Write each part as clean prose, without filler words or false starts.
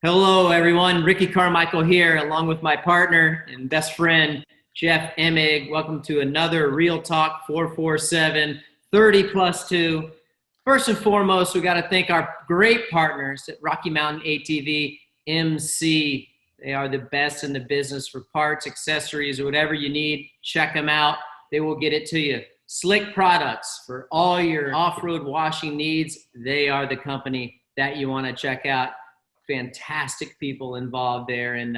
Hello, everyone. Ricky Carmichael here, along with my partner and best friend, Jeff Emig. Welcome to another Real Talk 447 30+2. First and foremost, we got to thank our great partners at Rocky Mountain ATV MC. They are the best in the business for parts, accessories, or whatever you need. Check them out. They will get it to you. Slick Products for all your off-road washing needs. They are the company that you want to check out. Fantastic people involved there, and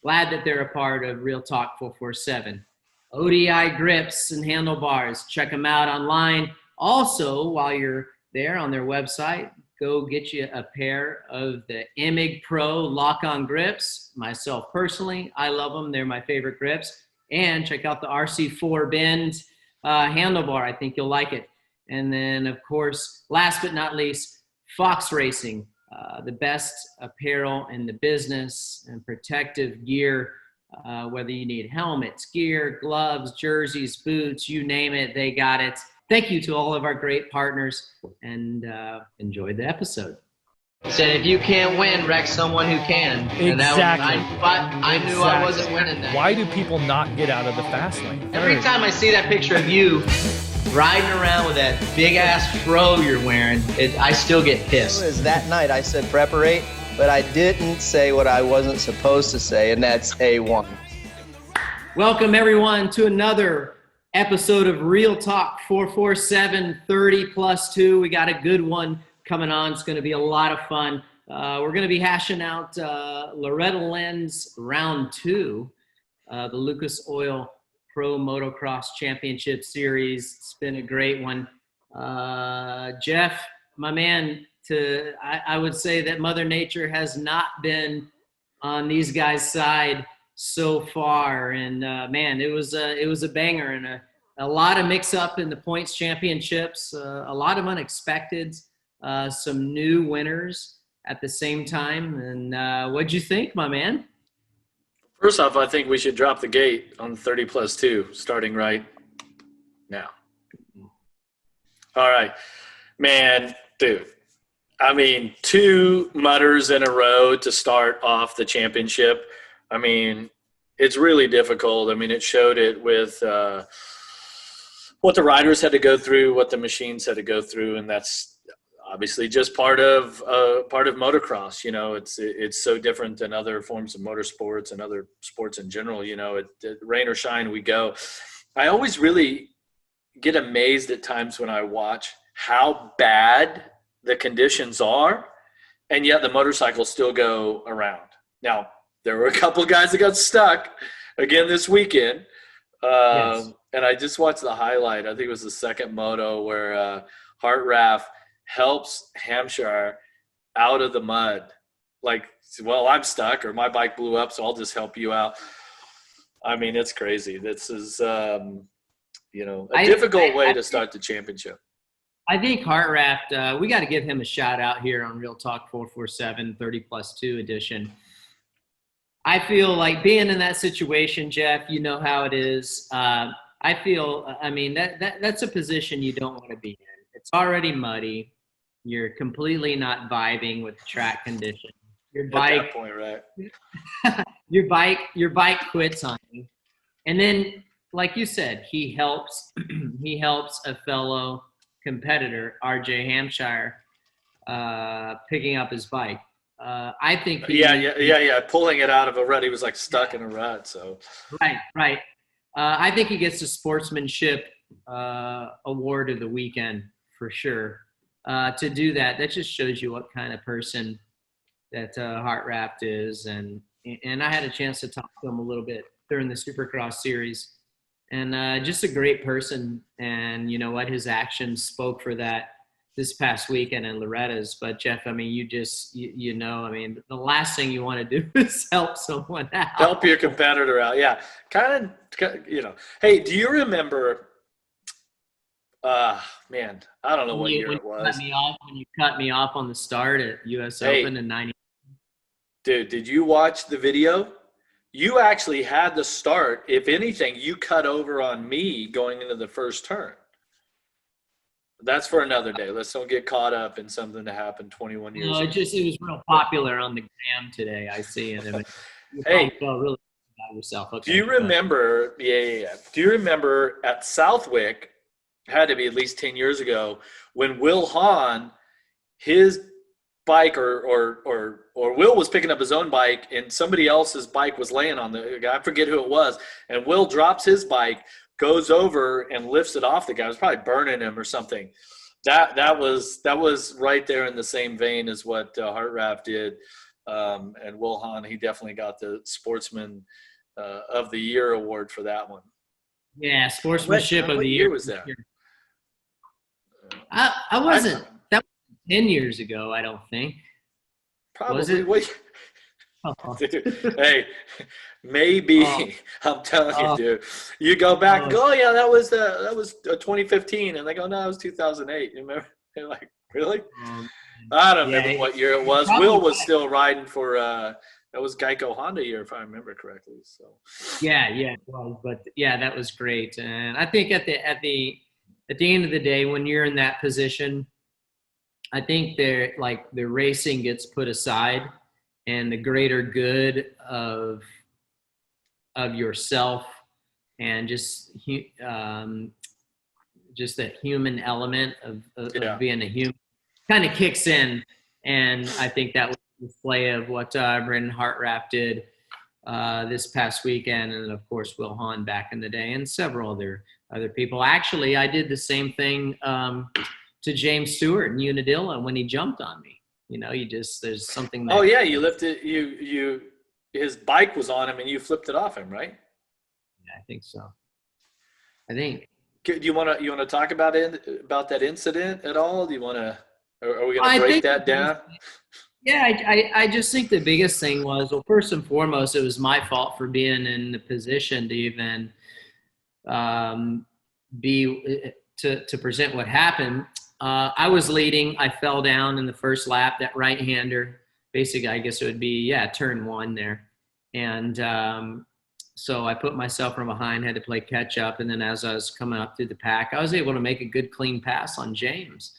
glad that they're a part of Real Talk 447. ODI grips and handlebars. Check them out online. Also, while you're there on their website, go get you a pair of the Emig Pro lock-on grips. Myself personally, I love them. They're my favorite grips. And check out the RC4 Bend handlebar. I think you'll like it. And then, of course, last but not least, Fox Racing. The best apparel in the business and protective gear, whether you need helmets, gear, gloves, jerseys, boots, you name it, they got it. Thank you to all of our great partners, and enjoy the episode. Said if you can't win, wreck someone who can. Exactly. And I knew I wasn't winning that. Why do people not get out of the fast lane? Every time I see that picture of you riding around with that big ass fro you're wearing, I still get pissed. It was that night I said preparate, but I didn't say what I wasn't supposed to say, and that's A1. Welcome everyone to another episode of Real Talk 447 30+2. We got a good one coming on. It's going to be a lot of fun. We're going to be hashing out Loretta Lynn's round 2, the Lucas Oil Pro Motocross Championship Series. It's been a great one. Jeff, my man, I would say that Mother Nature has not been on these guys' side so far. And man, it was a banger and a lot of mix up in the points championships, a lot of unexpecteds, some new winners at the same time. And what'd you think, my man? First off, I think we should drop the gate on 30+2, starting right now. All right. Man, dude. I mean, 2 mutters in a row to start off the championship. I mean, it's really difficult. I mean, it showed it with what the riders had to go through, what the machines had to go through, and that's obviously just part of motocross. You know, it's so different than other forms of motorsports and other sports in general. You know, rain or shine, we go. I always really get amazed at times when I watch how bad the conditions are, and yet the motorcycles still go around. Now, there were a couple of guys that got stuck again this weekend. Yes. And I just watched the highlight. I think it was the second moto where Hart Raff helps Hampshire out of the mud. Like, well, I'm stuck or my bike blew up, so I'll just help you out. I mean, it's crazy. This is, a difficult way to start the championship. I think Hart Raft, we got to give him a shout out here on Real Talk 447 30+2 edition. I feel like being in that situation, Jeff, you know how it is. I feel, I mean, that's a position you don't want to be in. It's already muddy. You're completely not vibing with track conditions. Your bike, at that point, right? your bike quits on you. And then, like you said, he helps a fellow competitor, RJ Hampshire, picking up his bike. I think pulling it out of a rut. He was like stuck in a rut. So right. I think he gets the sportsmanship award of the weekend for sure. To do that just shows you what kind of person that Hart Raft is, and I had a chance to talk to him a little bit during the Supercross series, and just a great person. And you know what, his actions spoke for that this past weekend in Loretta's. But Jeff, I mean, you know, I mean, the last thing you want to do is help someone out. Help your competitor out. Yeah. Kind of, you know. Hey, do you remember, man, I don't know what year it was. When you cut me off on the start at US Open in 90. Dude, did you watch the video? You actually had the start. If anything, you cut over on me going into the first turn. That's for another day. Let's don't get caught up in something that happened 21 years No, ago. it was real popular on the gram today. I see it. You Hey, probably felt really good about yourself. Okay, do you remember? Yeah. Do you remember at Southwick? Had to be at least 10 years ago when Will Hahn, his bike or Will was picking up his own bike and somebody else's bike was laying on the guy. I forget who it was. And Will drops his bike, goes over and lifts it off the guy. It was probably burning him or something. That was right there in the same vein as what Hartraft did. And Will Hahn, he definitely got the Sportsman of the Year award for that one. Yeah, sportsmanship of what the year year. was that? I wasn't. That was 10 years ago, I don't think. Probably. Was it? Dude, hey, maybe. I'm telling you, dude. You go back. Yeah, that was 2015, and they go, no, it was 2008. You remember? They're like, really? I don't remember what year it was. Will was still riding for. That was Geico Honda year, if I remember correctly. So. Yeah, it was, but yeah, that was great, and I think at the end of the day, when you're in that position, I think the racing gets put aside, and the greater good of yourself and just that human element of being a human kind of kicks in, and I think that was the display of what Brendan Hartraft did this past weekend, and of course Will Hahn back in the day, and several other people. Actually, I did the same thing to James Stewart in Unadilla when he jumped on me. You know, there's something. Oh yeah, you lifted his bike was on him and you flipped it off him, right? Yeah, I think so. I think. Do you want to talk about that incident at all? Do you want to? Are we going to break that down? Yeah, I just think the biggest thing was, well, first and foremost, it was my fault for being in the position to even to present what happened. I was leading. I fell down in the first lap. That right-hander, basically, I guess it would be turn one there, and so I put myself from behind, had to play catch up, and then as I was coming up through the pack, I was able to make a good clean pass on James,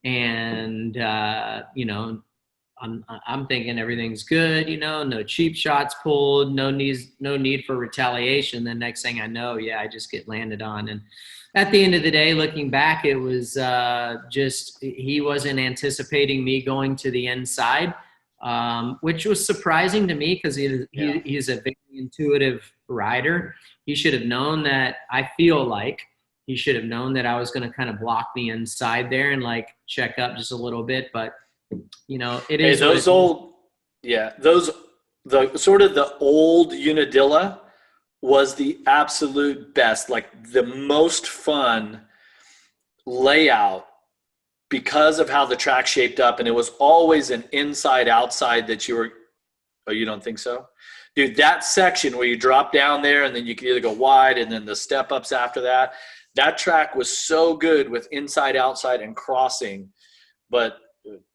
and I'm thinking everything's good, no cheap shots pulled, no need for retaliation. The next thing I know, I just get landed on. And at the end of the day, looking back, it was just he wasn't anticipating me going to the inside, which was surprising to me because he's a very intuitive rider. He should have known that. I feel like he should have known that I was going to kind of block the inside there and check up just a little bit, but it is. The old Unadilla was the absolute best, the most fun layout because of how the track shaped up, and it was always an inside outside that you were. Oh, you don't think so? Dude, that section where you drop down there and then you can either go wide and then the step ups after that, that track was so good with inside outside and crossing, but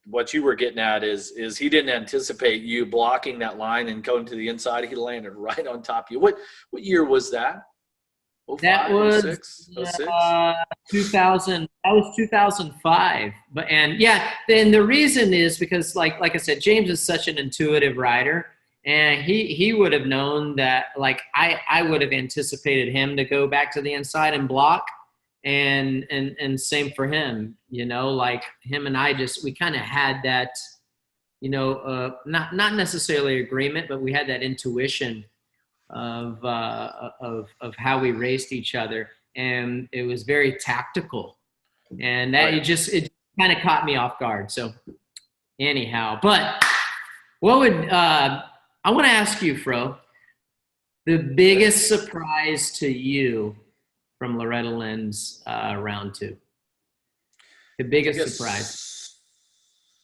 what you were getting at is he didn't anticipate you blocking that line and going to the inside. He landed right on top of you. What year was that? 05, that was 06? 2000. That was 2005. Then the reason is because like I said, James is such an intuitive rider, and he would have known that I would have anticipated him to go back to the inside and block. And same for him, him and I we kind of had that, not necessarily agreement, but we had that intuition of how we raced each other, and it was very tactical, and that it kind of caught me off guard. So anyhow, but what would I want to ask you, Fro, the biggest surprise to you from Loretta Lynn's round two? The biggest surprise.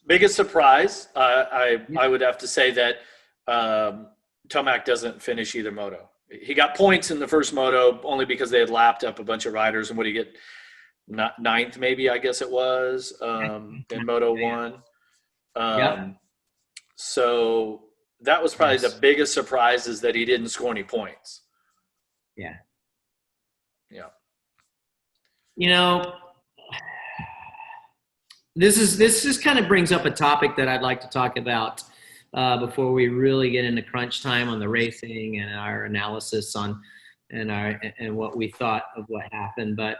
Biggest surprise. I would have to say that Tomac doesn't finish either moto. He got points in the first moto only because they had lapped up a bunch of riders, and what did he get? Ninth, maybe, I guess it was, in Moto 1. So that was probably the biggest surprise, is that he didn't score any points. Yeah. Yeah. this just kind of brings up a topic that I'd like to talk about before we really get into crunch time on the racing and our analysis on and what we thought of what happened. But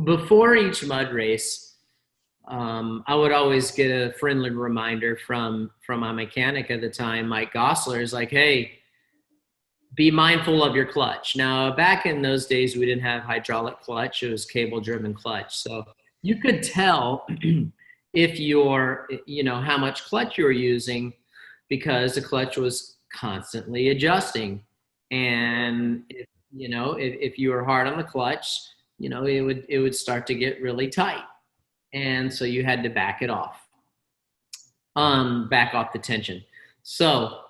before each mud race, I would always get a friendly reminder from my mechanic at the time, Mike Gosler, is like, hey, be mindful of your clutch. Now, back in those days, we didn't have hydraulic clutch. It was cable-driven clutch. So you could tell if how much clutch you were using because the clutch was constantly adjusting. And if you were hard on the clutch, it would start to get really tight. And so you had to back it off, back off the tension. So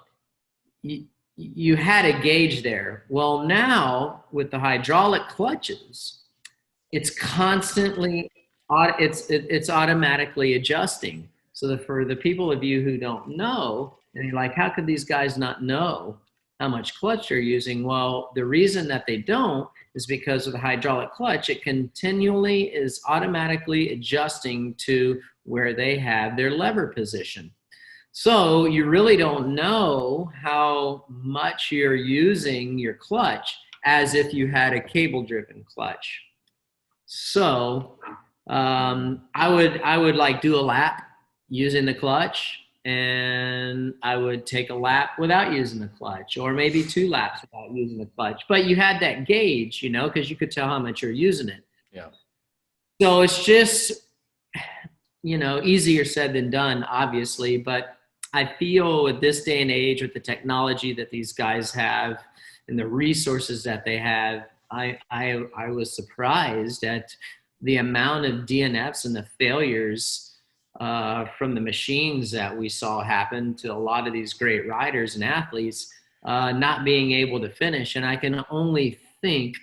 you had a gauge there. Well, now with the hydraulic clutches, it's constantly, it's automatically adjusting. So for the people of you who don't know, and you're like, how could these guys not know how much clutch they're using? Well, the reason that they don't is because of the hydraulic clutch. It continually is automatically adjusting to where they have their lever position. So you really don't know how much you're using your clutch as if you had a cable-driven clutch. So I would like do a lap using the clutch, and I would take a lap without using the clutch, or maybe 2 laps without using the clutch. But you had that gauge, because you could tell how much you're using it. Yeah. So it's just, easier said than done, obviously. But I feel with this day and age, with the technology that these guys have and the resources that they have, I was surprised at the amount of DNFs and the failures from the machines that we saw happen to a lot of these great riders and athletes not being able to finish. And I can only think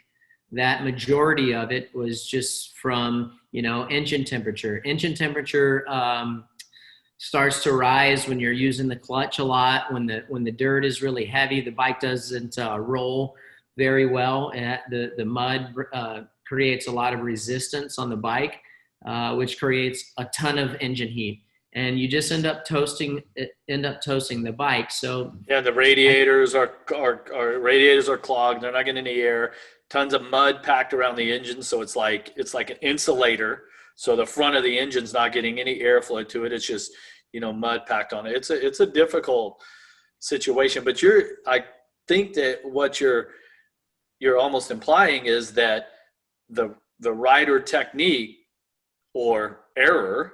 that majority of it was just from, engine temperature. Engine temperature starts to rise when you're using the clutch a lot. When the dirt is really heavy, the bike doesn't roll very well. And the mud creates a lot of resistance on the bike, which creates a ton of engine heat, and you just end up toasting the bike. So yeah, the radiators are clogged. They're not getting any air. Tons of mud packed around the engine, so it's like an insulator. So the front of the engine's not getting any airflow to it. It's just mud packed on it. It's a difficult situation. But I think that what you're almost implying is that the rider technique or error,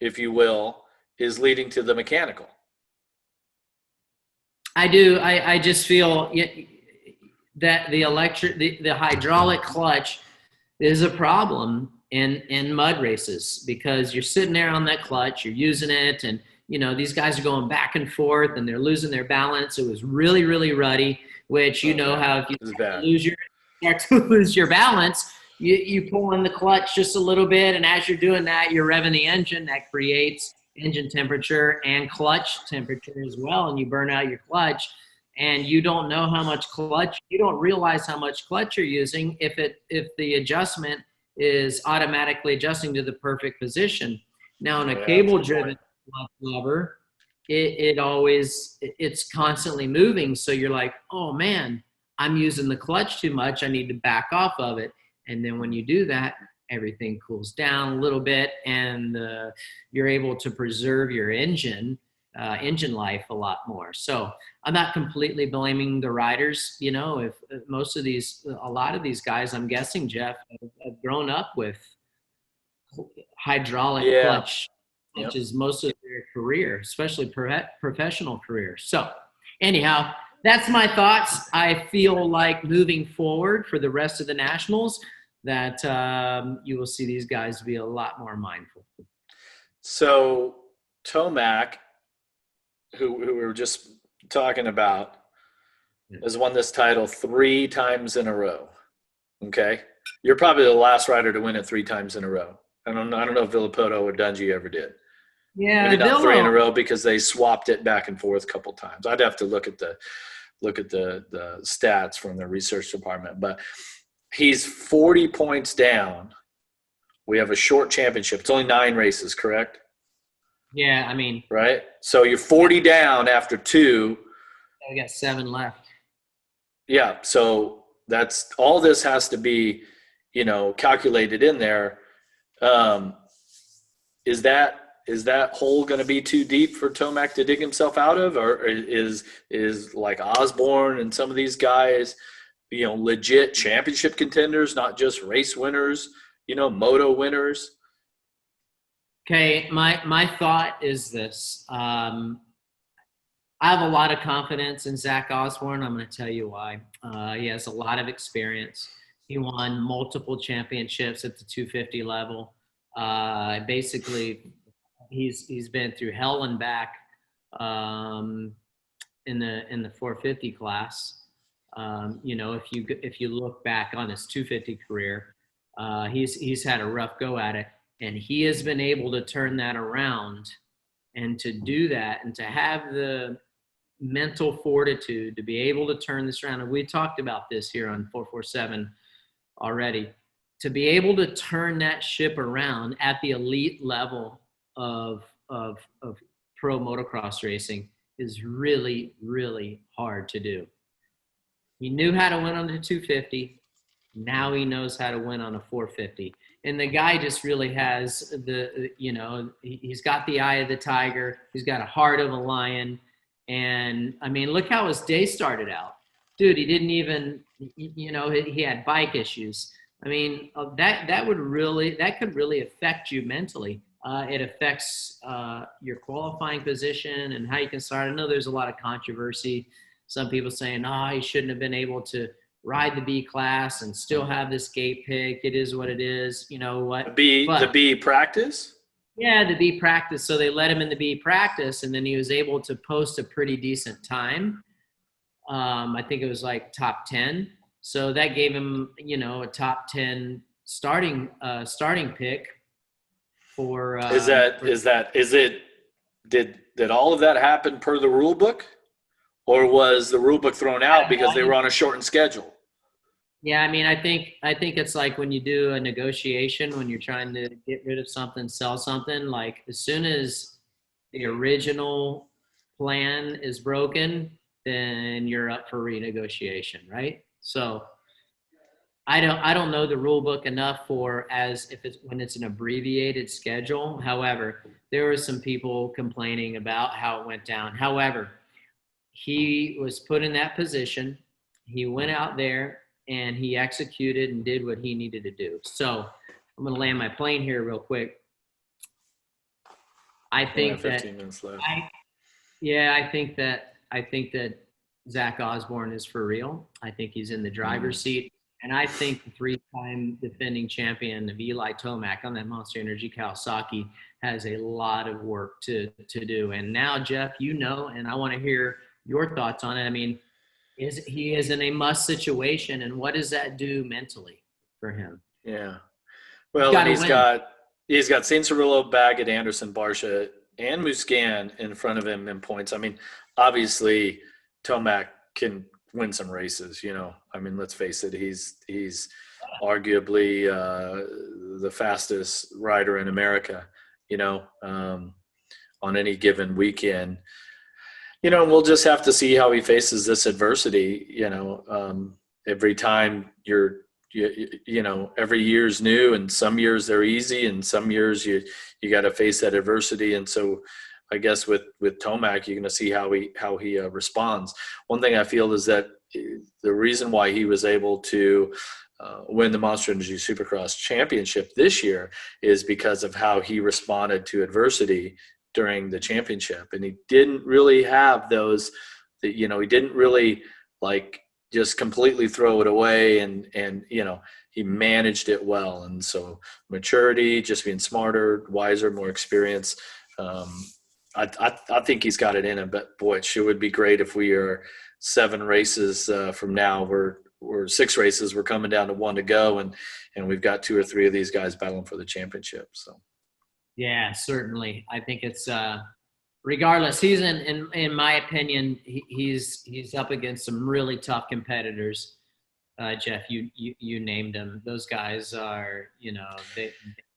if you will, is leading to the mechanical. I do. I just feel that the hydraulic clutch is a problem in mud races, because you're sitting there on that clutch, you're using it, and these guys are going back and forth and they're losing their balance. It was really, really ruddy, which how if you start to lose your balance, you pull in the clutch just a little bit, and as you're doing that, you're revving the engine. That creates engine temperature and clutch temperature as well, and you burn out your clutch, and you don't know how much clutch, you don't realize how much clutch you're using if the adjustment is automatically adjusting to the perfect position. Now in a cable-driven lever, it's constantly moving, so you're like, oh man, I'm using the clutch too much, I need to back off of it. And then when you do that, everything cools down a little bit, and you're able to preserve your engine life a lot more. So I'm not completely blaming the riders. If a lot of these guys, I'm guessing, Jeff, have grown up with hydraulic clutch, which is most of their career, especially professional career. So anyhow, that's my thoughts. I feel like moving forward for the rest of the nationals, that you will see these guys be a lot more mindful. So Tomac, who we were just talking about, has won this title 3 times in a row. Okay, you're probably the last rider to win it 3 times in a row. I don't know if Villapoto or Dungey ever did. Yeah, maybe not 3 in a row, because they swapped it back and forth a couple times. I'd have to look at the stats from the research department, but he's 40 points down We have a short championship. It's only 9 races, correct? Yeah, I mean, Right? So you're 40 down after 2. we got 7 left. Yeah, so that's all. This has to be, calculated in there. Is that hole going to be too deep for Tomac to dig himself out of, or is like Osborne and some of these guys, legit championship contenders, not just race winners, moto winners? Okay, my thought is this. I have a lot of confidence in Zach Osborne. I'm going to tell you why. He has a lot of experience. He won multiple championships at the 250 level. Basically, he's been through hell and back in the 450 class. If you look back on his 250 career, he's had a rough go at it, and he has been able to turn that around, and to do that, and to have the mental fortitude to be able to turn this around. And we talked about this here on 447 already. To be able to turn that ship around at the elite level of pro motocross racing is really, really hard to do. He knew how to win on the 250. Now he knows how to win on a 450. And the guy just really has he's got the eye of the tiger. He's got a heart of a lion. And I mean, look how his day started out. Dude, he didn't even, he had bike issues. I mean, that could really affect you mentally. It affects your qualifying position and how you can start. I know there's a lot of controversy. Some people saying, he shouldn't have been able to ride the B class and still have this gate pick. It is what it is. You know what? The B practice? Yeah, the B practice. So they let him in the B practice, and then he was able to post a pretty decent time. I think it was like top 10. So that gave him, a top 10 starting pick for. Did all of that happen per the rule book, or was the rule book thrown out because they were on a shortened schedule? Yeah, I mean, I think it's like when you do a negotiation, when you're trying to get rid of something, sell something, like as soon as the original plan is broken, then you're up for renegotiation, right? So I don't know the rule book enough when it's an abbreviated schedule. However, there were some people complaining about how it went down. However, he was put in that position. He went out there and he executed and did what he needed to do. So I'm going to land my plane here real quick. I think 15 minutes left. I think that Zach Osborne is for real. I think he's in the driver's seat. And I think the 3-time defending champion of Eli Tomac on that Monster Energy Kawasaki has a lot of work to do. And now, Jeff, and I want to hear your thoughts on it. I mean, he is in a must situation, and what does that do mentally for him? Yeah. Well, he's got Saint Cirillo, Baggett, Anderson, Barsha, and Muscan in front of him in points. I mean, obviously, Tomac can win some races, I mean, let's face it, he's arguably the fastest rider in America, on any given weekend. And we'll just have to see how he faces this adversity. Every time every year's new, and some years they're easy, and some years you got to face that adversity. And so, I guess with Tomac, you're going to see how he responds. One thing I feel is that the reason why he was able to win the Monster Energy Supercross Championship this year is because of how he responded to adversity during the championship. And he didn't really have those, he didn't really just completely throw it away, and he managed it well. And so maturity, just being smarter, wiser, more experienced. I think he's got it in him, but boy, it sure would be great if we are 7 races from now. We're 6 races. We're coming down to 1 to go, and we've got 2 or 3 of these guys battling for the championship. So. Yeah, certainly. I think it's regardless. He's in my opinion, he's up against some really tough competitors. Jeff, you named them. Those guys are, they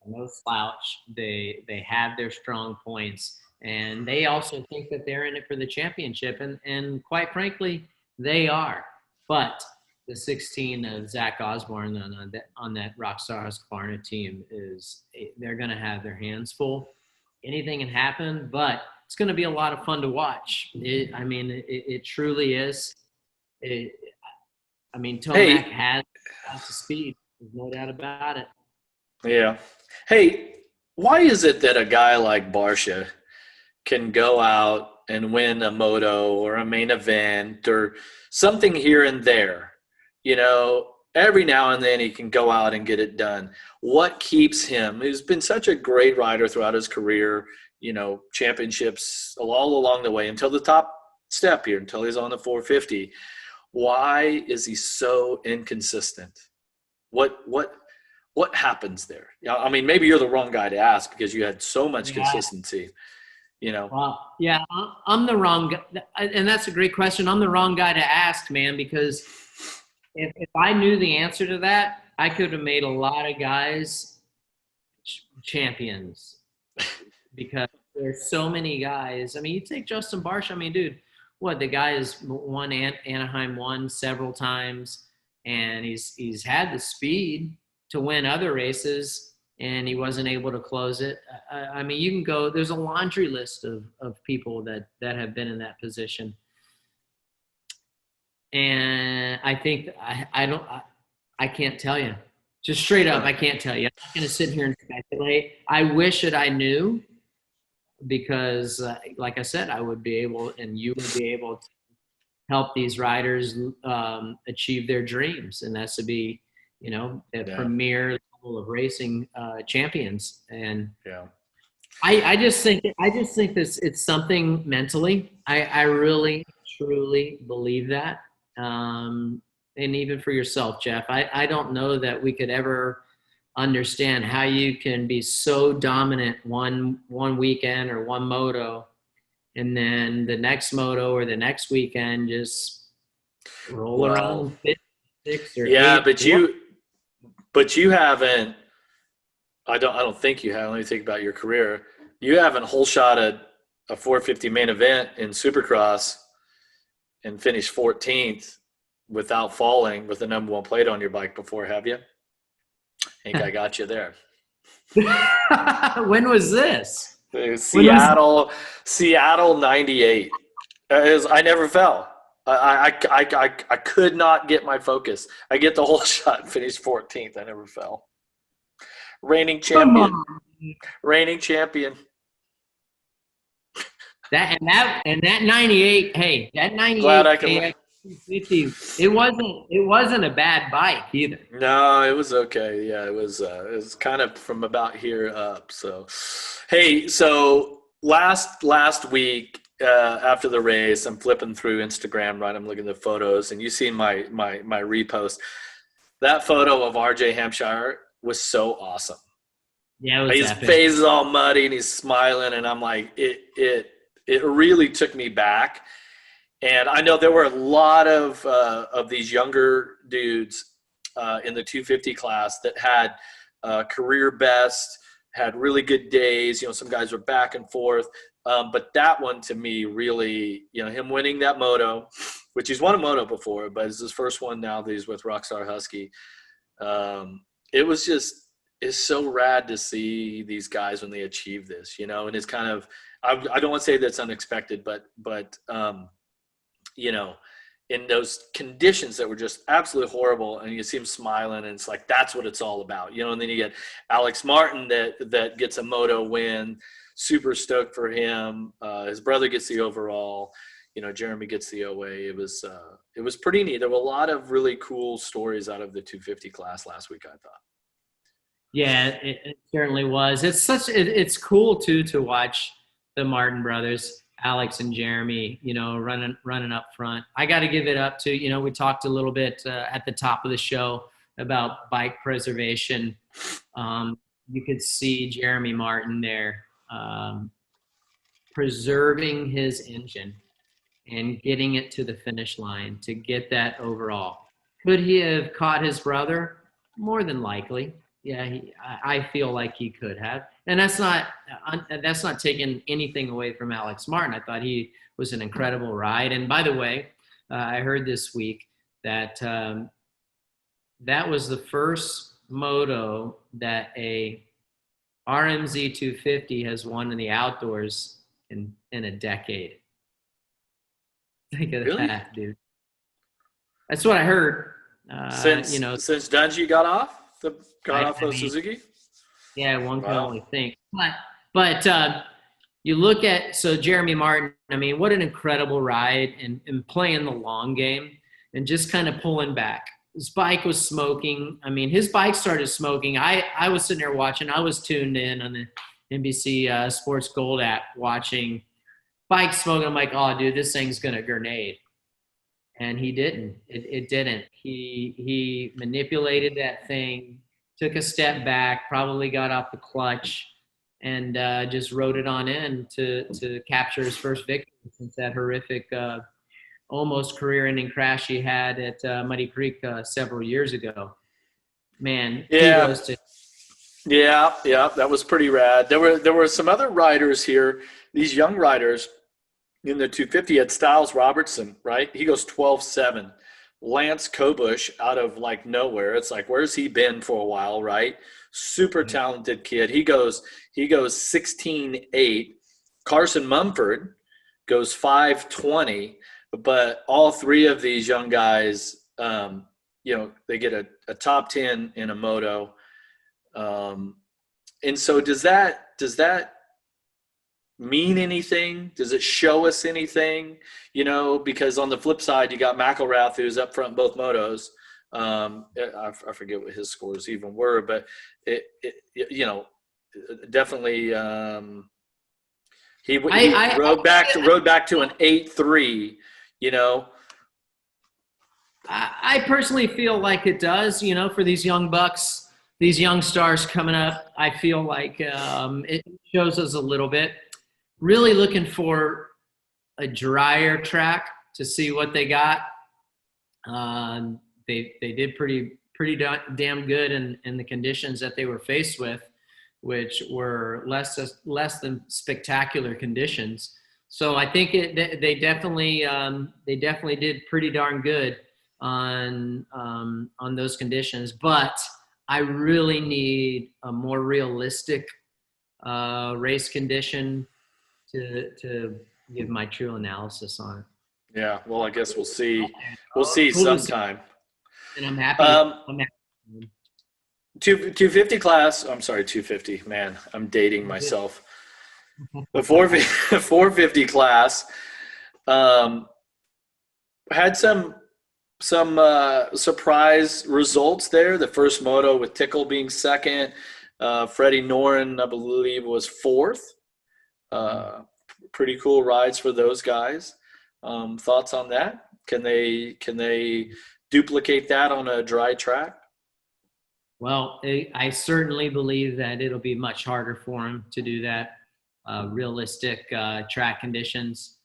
no slouch. They have their strong points, and they also think that they're in it for the championship, and quite frankly, they are. But the 16 of Zach Osborne on that Rockstar Husqvarna team they're going to have their hands full. Anything can happen, but it's going to be a lot of fun to watch. It truly is. Tomac has the speed. There's no doubt about it. Yeah. Hey, why is it that a guy like Barcia can go out and win a moto or a main event or something here and there? Every now and then he can go out and get it done. What keeps him? He's been such a great rider throughout his career, championships all along the way until the top step here, until he's on the 450. Why is he so inconsistent? What happens there? Maybe you're the wrong guy to ask because you had so much consistency, Well, yeah, I'm the wrong guy. And that's a great question. I'm the wrong guy to ask, man, because if I knew the answer to that, I could have made a lot of guys champions because there's so many guys. You take Justin Barcia. Dude, the guy has won Anaheim 1 several times, and he's had the speed to win other races, and he wasn't able to close it. You can go. There's a laundry list of people that have been in that position. And I think I can't tell you. Just straight up, I can't tell you. I'm not going to sit here and speculate. I wish that I knew because, like I said, I would be able and you would be able to help these riders achieve their dreams. And that's to be, premier level of racing champions. And I just think this, it's something mentally. I really, truly believe that. And even for yourself, Jeff, I don't know that we could ever understand how you can be so dominant one weekend or one moto, and then the next moto or the next weekend just roll around 5th, 6th, or 8th. But you haven't. I don't think you have. Let me think about your career. You haven't whole shot a 450 main event in Supercross and finished 14th without falling with the number 1 plate on your bike before, have you? I think I got you there. When was this? Seattle 98. I never fell. I could not get my focus. I get the whole shot and finished 14th. I never fell. Reigning champion. That 98. Hey, that 98. Glad I can. 50. It wasn't a bad bike either. No, it was okay. Yeah, it was kind of from about here up. So, hey, so last week after the race, I'm flipping through Instagram, right? I'm looking at the photos, and you seen my repost. That photo of RJ Hampshire was so awesome. Yeah, it was his epic. face is all muddy and he's smiling, and I'm like, it really took me back. And I know there were a lot of these younger dudes in the 250 class that had career best, had really good days. Some guys were back and forth. But that one to me really, him winning that moto, which he's won a moto before, but it's his first one now that he's with Rockstar Husky. It's so rad to see these guys when they achieve this, and it's kind of, I don't want to say that's unexpected, but in those conditions that were just absolutely horrible, and you see him smiling, and it's like, that's what it's all about, and then you get Alex Martin that gets a moto win, super stoked for him. His brother gets the overall, Jeremy gets the OA. It was pretty neat. There were a lot of really cool stories out of the 250 class last week, I thought. Yeah, it certainly was. It's cool too to watch the Martin brothers, Alex and Jeremy, running up front. I got to give it up to, we talked a little bit at the top of the show about bike preservation. You could see Jeremy Martin there preserving his engine and getting it to the finish line to get that overall. Could he have caught his brother? More than likely. Yeah, I feel like he could have, and that's not taking anything away from Alex Martin. I thought he was an incredible ride. And by the way, I heard this week that that was the first moto that a RMZ 250 has won in the outdoors in a decade. Think of Really? that, dude. That's what I heard. Since Dungy got off I of mean, Suzuki? yeah, one can Wow. only think. But you look at Jeremy Martin. I mean, what an incredible ride and playing the long game and just kind of pulling back. His bike was smoking. I mean, his bike started smoking. I was sitting there watching. I was tuned in on the NBC Sports Gold app watching bike smoking. I'm like, oh, dude, this thing's gonna grenade. And he didn't. It didn't. He manipulated that thing, took a step back, probably got off the clutch, and just rode it on in to capture his first victory since that horrific almost career-ending crash he had at Muddy Creek several years ago. Man, Yeah. kudos to. Yeah, that was pretty rad. There were some other riders here, these young riders in the 250 had Styles Robertson, right? He goes 12.7. Lance Kobush out of like nowhere. It's like, where's he been for a while, right? Super talented kid. He goes 16.8. Carson Mumford goes 5.20. But all three of these young guys, they get a top 10 in a moto. And so does that mean anything? Does it show us anything? Because on the flip side, you got McElrath, who's up front both motos. I forget what his scores even were, but it definitely he rode back to an 8.3. I personally feel like it does. For these young bucks, these young stars coming up, I feel like it shows us a little bit. Really looking for a drier track to see what they got. They did pretty damn good in the conditions that they were faced with, which were less than spectacular conditions. So I think they definitely did pretty darn good on those conditions. But I really need a more realistic race condition to give my true analysis on it. Yeah, well, I guess we'll see. We'll see sometime. And I'm happy. 250 class. I'm sorry, 250. Man, I'm dating myself. The 450 class had some surprise results there. The first moto with Tickle being second. Freddie Noren, I believe, was fourth. Pretty cool rides for those guys. Thoughts on that? Can they duplicate that on a dry track? Well, I certainly believe that it'll be much harder for them to do that. Realistic track conditions.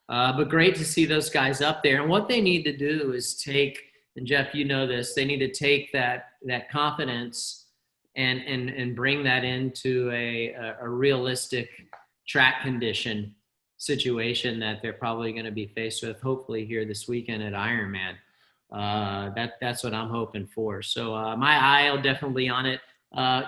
But great to see those guys up there. And what they need to do is take, and Jeff, you know this, they need to take that confidence and bring that into a realistic track condition situation that they're probably going to be faced with, hopefully here this weekend at Ironman. That's what I'm hoping for. So my eye will definitely on it.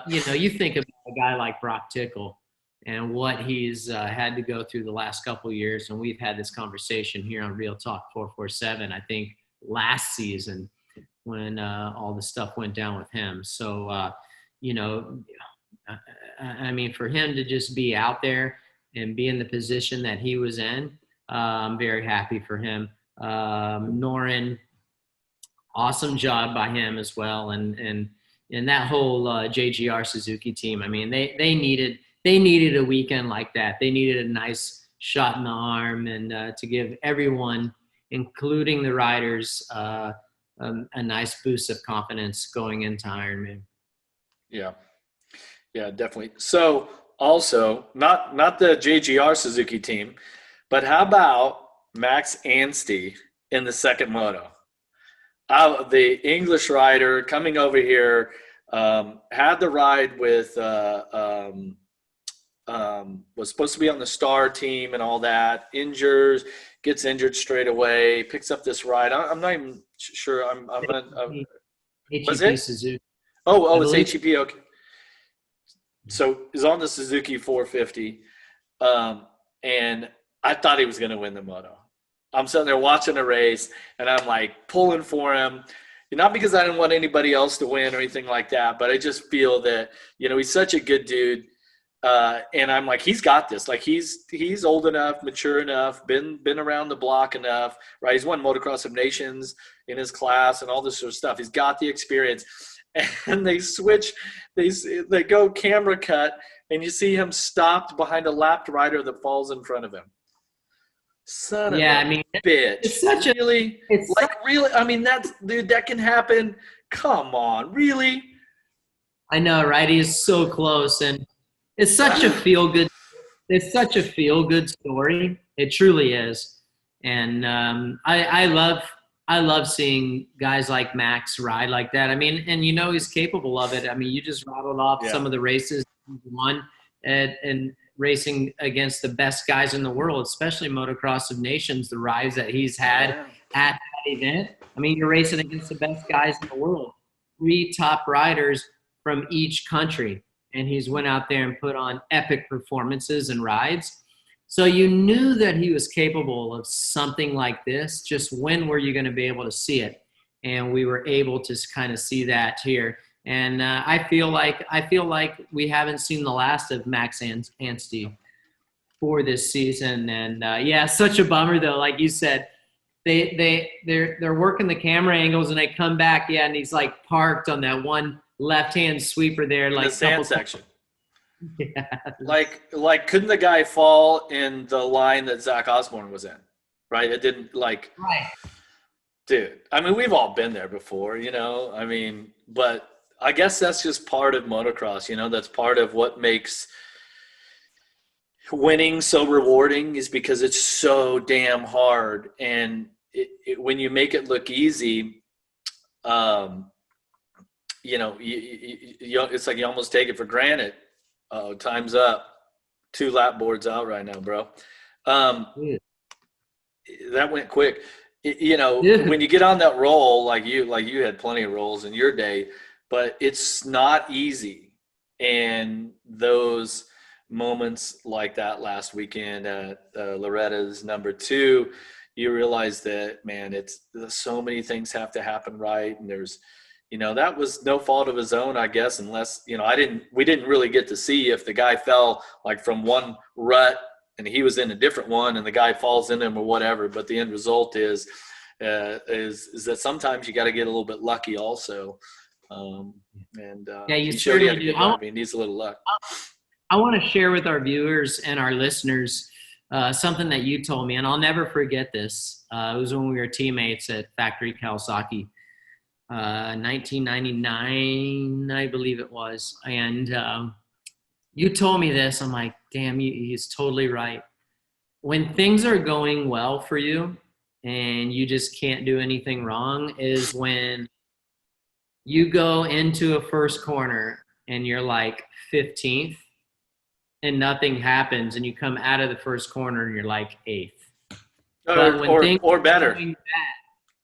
You think about a guy like Brock Tickle and what he's had to go through the last couple of years. And we've had this conversation here on Real Talk 447, I think last season when all the stuff went down with him. So, I mean, for him to just be out there and be in the position that he was in, I'm very happy for him. Noren, awesome job by him as well. And that whole JGR Suzuki team, I mean, they needed a weekend like that. They needed a nice shot in the arm and to give everyone, including the riders, a nice boost of confidence going into Ironman. Yeah, definitely. So also, not the JGR Suzuki team, but how about Max Anstey in the second moto? The English rider coming over here, Had the ride with was supposed to be on the star team and all that. Gets injured straight away. Picks up this ride. I'm not even sure. Was HEP it? Suzuki. Oh, I it's believe. HEP. Okay. So he's on the Suzuki 450, and I thought he was going to win the moto. I'm sitting there watching the race, and I'm like pulling for him. Not because I didn't want anybody else to win or anything like that, but I just feel that, he's such a good dude. And I'm like, he's got this. Like he's old enough, mature enough, been around the block enough, right? He's won Motocross of Nations in his class and all this sort of stuff. He's got the experience. And they switch, they go camera cut, and you see him stopped behind a lapped rider that falls in front of him. Son of a bitch. It's such really, really. I mean, that can happen. Come on, really? I know, right? He's so close, and it's such a feel good. It's such a feel good story. It truly is, and I love seeing guys like Max ride like that. I mean, and he's capable of it. I mean, you just rattled off some of the races he's won, and racing against the best guys in the world, especially Motocross of Nations, the rides that he's had at that event. I mean, you're racing against the best guys in the world, 3 top riders from each country. And he's went out there and put on epic performances and rides. So you knew that he was capable of something like this. Just when were you going to be able to see it? And we were able to kind of see that here. And I feel like we haven't seen the last of Max Anstey for this season. And such a bummer though. Like you said, they're working the camera angles, and they come back, and he's like parked on that one left-hand sweeper there, like in the sand section. Yeah. Like couldn't the guy fall in the line that Zach Osborne was in? Right? It didn't right. Dude, I mean, we've all been there before, I mean, but I guess that's just part of motocross, that's part of what makes winning so rewarding, is because it's so damn hard. And when you make it look easy, it's like you almost take it for granted. Oh, time's up. 2 lap boards out right now, bro. That went quick. When you get on that roll, like you had plenty of rolls in your day, but it's not easy. And those moments like that last weekend at Loretta's number 2, you realize that, man, it's so many things have to happen right. And there's, that was no fault of his own, I guess, unless, we didn't really get to see if the guy fell like from one rut and he was in a different one and the guy falls in him or whatever. But the end result is that sometimes you got to get a little bit lucky also. You certainly do. He needs a little luck. I want to share with our viewers and our listeners something that you told me, and I'll never forget this. It was when we were teammates at Factory Kawasaki. 1999, I believe it was. And you told me this. I'm like, damn, he's totally right. When things are going well for you and you just can't do anything wrong is when you go into a first corner and you're like 15th and nothing happens, and you come out of the first corner and you're like 8th. Or better.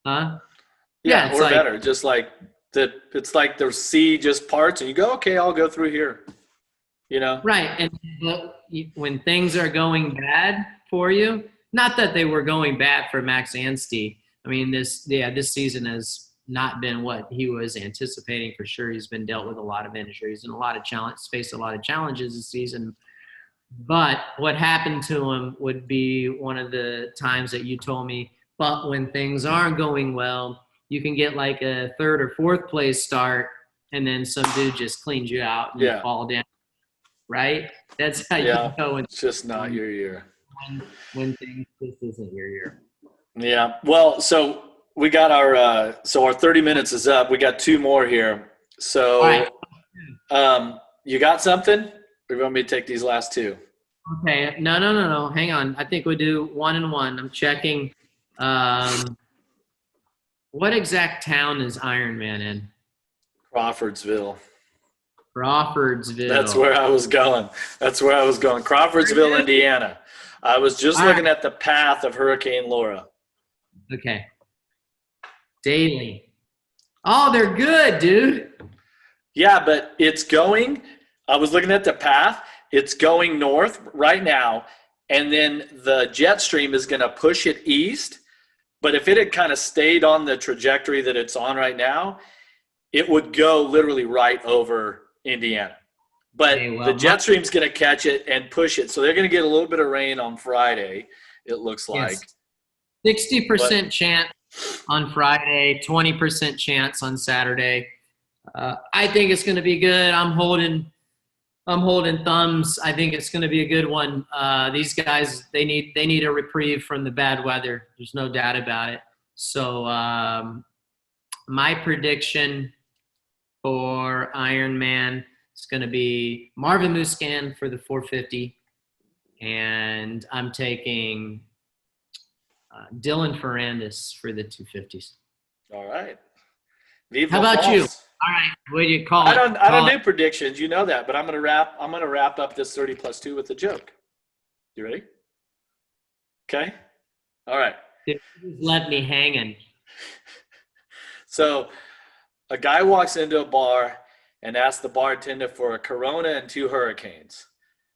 Huh? Yeah, or better. Just like that, it's like the sea just parts, and you go, okay, I'll go through here. Right. And when things are going bad for you, not that they were going bad for Max Anstey. I mean, this season has not been what he was anticipating for sure. He's been dealt with a lot of injuries and faced a lot of challenges this season. But what happened to him would be one of the times that you told me, but when things aren't going well, you can get like a 3rd or 4th place start, and then some dude just cleans you out and you fall down. Right? That's how you know. It's just not your year. When things just isn't your year. Yeah. Well, so we got our 30 minutes is up. We got 2 more here. So, right. You got something? Or you want me to take these last 2? Okay. No. Hang on. I think we'll do 1 and 1. I'm checking. What exact town is Ironman in? Crawfordsville. Crawfordsville. That's where I was going. Crawfordsville, Indiana. I was just looking at the path of Hurricane Laura. Okay. Daily. Oh, they're good, dude. Yeah, but I was looking at the path. It's going north right now, and then the jet stream is going to push it east. But if it had kind of stayed on the trajectory that it's on right now, it would go literally right over Indiana. But the jet stream's going to catch it and push it. So they're going to get a little bit of rain on Friday, it looks like. 60% chance on Friday, 20% chance on Saturday. I think it's going to be good. I'm holding thumbs. I think it's going to be a good one. These guys, they need a reprieve from the bad weather. There's no doubt about it. So my prediction for Ironman is going to be Marvin Muscan for the 450, and I'm taking Dylan Ferrandis for the 250s. All right. How about you? All right. What do you call it? I don't do predictions. You know that, but I'm gonna wrap up this 30+2 with a joke. You ready? Okay. All right. Dude, let me hanging. So, a guy walks into a bar and asks the bartender for a Corona and 2 Hurricanes.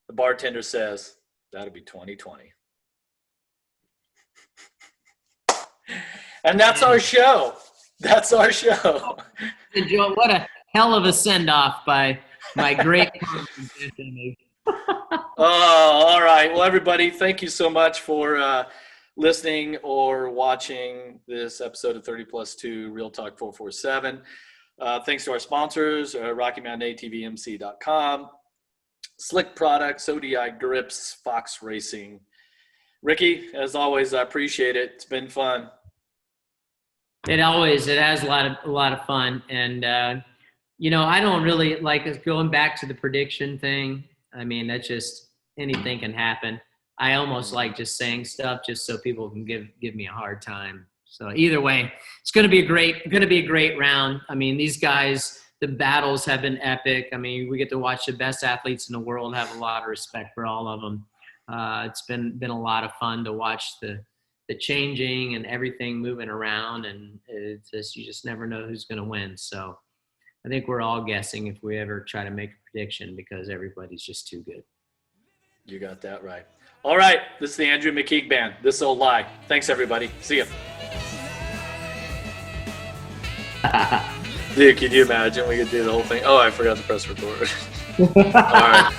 The bartender says, "That'll be 2020." And that's our show. That's our show. What a hell of a send-off by my great Oh, all right. Well, everybody, thank you so much for listening or watching this episode of 30+2 Real Talk 447. Thanks to our sponsors, RockyMountainATVMC.com, Slick Products, ODI Grips, Fox Racing. Ricky, as always, I appreciate it. It's been fun. It has a lot of fun. And, I don't really like going back to the prediction thing. I mean, that's just anything can happen. I almost like just saying stuff just so people can give me a hard time. So either way, it's going to be a great round. I mean, these guys, the battles have been epic. I mean, we get to watch the best athletes in the world. Have a lot of respect for all of them. It's been a lot of fun to watch the changing and everything moving around, and it's just, you just never know who's going to win. So I think we're all guessing if we ever try to make a prediction because everybody's just too good. You got that right. All right. This is the Andrew McKeague Band. This Old Lie. Thanks, everybody. See ya. Dude, can you imagine we could do the whole thing? Oh, I forgot to press record. All right.